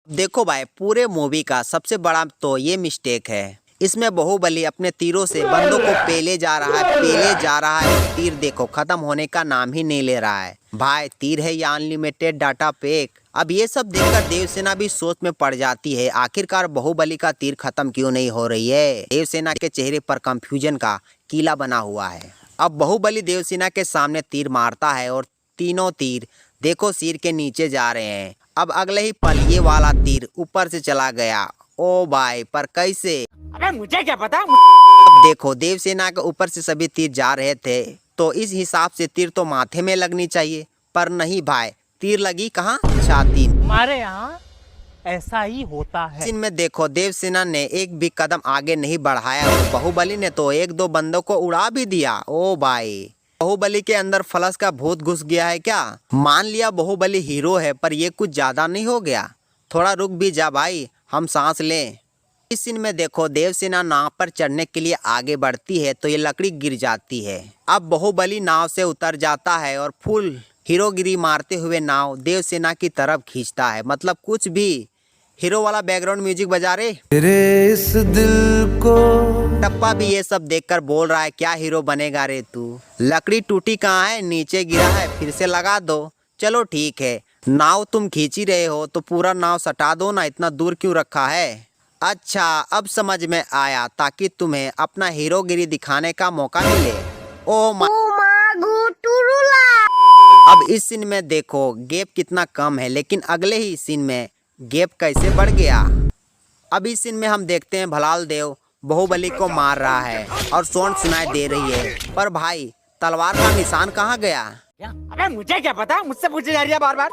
देखो भाई, पूरे मूवी का सबसे बड़ा तो ये मिस्टेक है। इसमें बाहुबली अपने तीरों से बंदों को पेले जा रहा है, पेले जा रहा है और तीर देखो खत्म होने का नाम ही नहीं ले रहा है। भाई तीर है या अनलिमिटेड डाटा पैक। अब ये सब देखकर देवसेना भी सोच में पड़ जाती है, आखिरकार बाहुबली का तीर खत्म क्यों नहीं हो रही है। देवसेना के चेहरे पर कंफ्यूजन का कीला बना हुआ है। अब बाहुबली देवसेना के सामने तीर मारता है और तीनों तीर देखो सिर के नीचे जा रहे हैं। अब अगले ही पल ये वाला तीर ऊपर से चला गया। ओ भाई, पर कैसे? अबे मुझे क्या पता। अब देखो देवसेना के ऊपर से सभी तीर जा रहे थे, तो इस हिसाब से तीर तो माथे में लगनी चाहिए, पर नहीं भाई, तीर लगी कहाँ? छाती में। हमारे यहाँ ऐसा ही होता है। इनमें देखो देवसेना ने एक भी कदम आगे नहीं बढ़ाया और बाहुबली ने तो एक दो बंदों को उड़ा भी दिया। ओ भाई, बाहुबली के अंदर फ्लश का भूत घुस गया है क्या? मान लिया बाहुबली हीरो है, पर ये कुछ ज्यादा नहीं हो गया? थोड़ा रुक भी जा भाई, हम सांस लें। इस सीन में देखो देवसेना नाव पर चढ़ने के लिए आगे बढ़ती है तो ये लकड़ी गिर जाती है। अब बाहुबली नाव से उतर जाता है और फुल हीरोगिरी मारते हुए नाव देवसेना की तरफ खींचता है। मतलब कुछ भी हीरो वाला बैकग्राउंड म्यूजिक बजा रहे। तेरे इस दिल को टप्पा भी ये सब देखकर बोल रहा है, क्या हीरो बनेगा रे तू? लकड़ी टूटी कहाँ है? नीचे गिरा है, फिर से लगा दो। चलो ठीक है, नाव तुम खींच ही रहे हो तो पूरा नाव सटा दो ना, इतना दूर क्यों रखा है? अच्छा, अब समझ में आया, ताकि तुम्हें अपना हीरोगिरी दिखाने का मौका मिले। ओ मा अब इस सीन में देखो गैप कितना कम है, लेकिन अगले ही सीन में गैप कैसे बढ़ गया। अब इस सीन में हम देखते हैं भलाल देव बाहुबली को मार रहा है और साउंड सुनाई दे रही है, पर भाई तलवार का निशान कहाँ गया? अबे मुझे क्या पता, मुझसे पूछे जा रही है बार बार।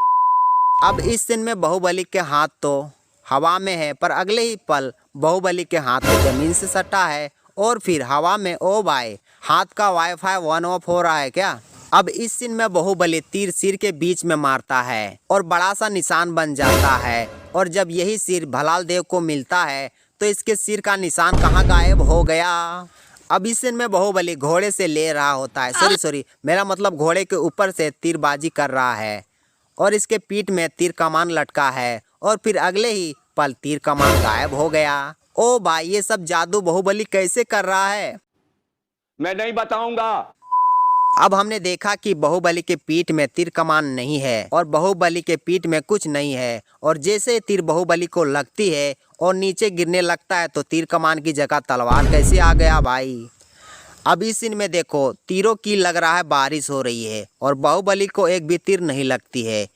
अब इस सीन में बाहुबली के हाथ तो हवा में है, पर अगले ही पल बाहुबली के हाथ तो जमीन से सटा है और फिर हवा में। ओ भाई, हाथ का वाईफाई ऑन ऑफ हो रहा है क्या? अब इस सीन में बाहुबली तीर सिर के बीच में मारता है और बड़ा सा निशान बन जाता है, और जब यही सिर भलाल देव को मिलता है तो इसके सिर का निशान कहाँ गायब हो गया। अब इस सीन में बाहुबली घोड़े से ले रहा होता है, सॉरी मेरा मतलब घोड़े के ऊपर से तीरबाजी कर रहा है और इसके पीठ में तीर कमान लटका है, और फिर अगले ही पल तीर कमान गायब हो गया। ओ भाई, ये सब जादू बाहुबली कैसे कर रहा है? मैं नहीं बताऊंगा। अब हमने देखा कि बाहुबली के पीठ में तीर कमान नहीं है और बाहुबली के पीठ में कुछ नहीं है, और जैसे तीर बाहुबली को लगती है और नीचे गिरने लगता है तो तीर कमान की जगह तलवार कैसे आ गया भाई? अब इस सीन में देखो तीरों की लग रहा है बारिश हो रही है और बाहुबली को एक भी तीर नहीं लगती है।